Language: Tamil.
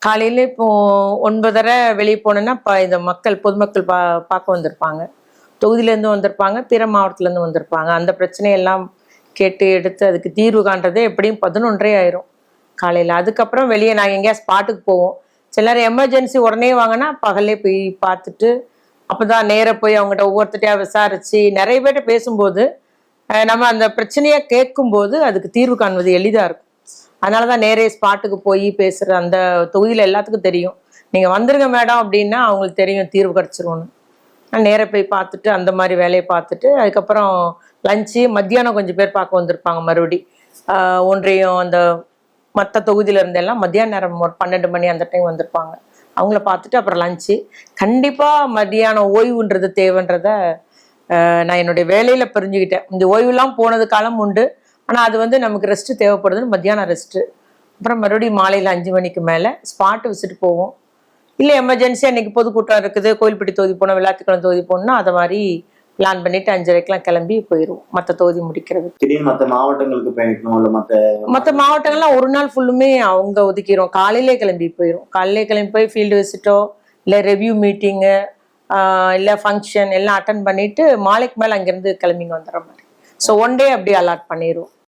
காலையில இப்போ 9:30 வெளியே போனேன்னா இந்த பொதுமக்கள் பார்க்க வந்திருப்பாங்க. தொகுதியிலேருந்து வந்திருப்பாங்க, பிற மாவட்டத்துலேருந்து வந்திருப்பாங்க. அந்த பிரச்சனையெல்லாம் கேட்டு எடுத்து அதுக்கு தீர்வு காண்றதே எப்படியும் 11:30 ஆயிரும் காலையில். அதுக்கப்புறம் வெளியே நாங்கள் எங்கேயா ஸ்பாட்டுக்கு போவோம். சில நேரம் எமர்ஜென்சி உடனே வாங்கினா பகல்லே போய் பார்த்துட்டு அப்போ தான் நேராக போய் அவங்ககிட்ட ஒவ்வொருத்தட்டையா விசாரித்து நிறைய பேர்கிட்ட பேசும்போது நம்ம அந்த பிரச்சனையை கேட்கும்போது அதுக்கு தீர்வு காண்பது எளிதாக இருக்கும். அதனால தான் நேரே ஸ்பாட்டுக்கு போய் பேசுகிற அந்த தொகுதியில் எல்லாத்துக்கும் தெரியும். நீங்கள் வந்துருங்க மேடம் அப்படின்னா அவங்களுக்கு தெரியும் தீர்வு கிடச்சிரும்னு. நேராக போய் பார்த்துட்டு அந்த மாதிரி வேலையை பார்த்துட்டு அதுக்கப்புறம் லஞ்சு மத்தியானம் கொஞ்சம் பேர் பார்க்க வந்திருப்பாங்க. மறுபடி ஒன்றியம் அந்த மற்ற தொகுதியில இருந்தெல்லாம் மத்தியான நேரம் 12 மணி அந்த டைம் வந்திருப்பாங்க. அவங்கள பார்த்துட்டு அப்புறம் லஞ்சு. கண்டிப்பாக மத்தியானம் ஓய்வுன்றது தேவைன்றத நான் என்னுடைய வேலையில் புரிஞ்சுக்கிட்டேன். இந்த ஓய்வுலாம் போனது காலம் உண்டு, ஆனால் அது நமக்கு ரெஸ்ட்டு தேவைப்படுதுன்னு மத்தியானம் ரெஸ்ட்டு. அப்புறம் மறுபடியும் மாலையில் 5 மணிக்கு மேலே ஸ்பாட்டு விசிட்டு போவோம். இல்லை எமர்ஜென்சியாக இன்றைக்கி பொதுக்கூட்டம் இருக்குது, கோயில்பட்டி தொகுதி போனோம், விளாத்திக்குளம் தொகுதி போகணுன்னா அதை மாதிரி பிளான் பண்ணிட்டு 5:30க்கெலாம் கிளம்பி போயிடுவோம் மற்ற தொகுதி முடிக்கிறது. திடீர்னு மற்ற மாவட்டங்களுக்கு பயணிக்கணும் இல்லை மற்ற மாவட்டங்கள்லாம் ஒரு நாள் ஃபுல்லுமே அவங்க ஒதுக்கிடும். காலையிலே கிளம்பி போயிடும். காலையிலே கிளம்பி போய் ஃபீல்டு விசிட்டோ இல்லை ரெவ்யூ மீட்டிங்கு இல்லை ஃபங்க்ஷன் எல்லாம் அட்டன் பண்ணிட்டு மாலைக்கு மேலே அங்கேருந்து கிளம்பிங்க வந்துடுற மாதிரி. ஸோ 1 டே அப்படி அலாட் பண்ணிடுவோம்.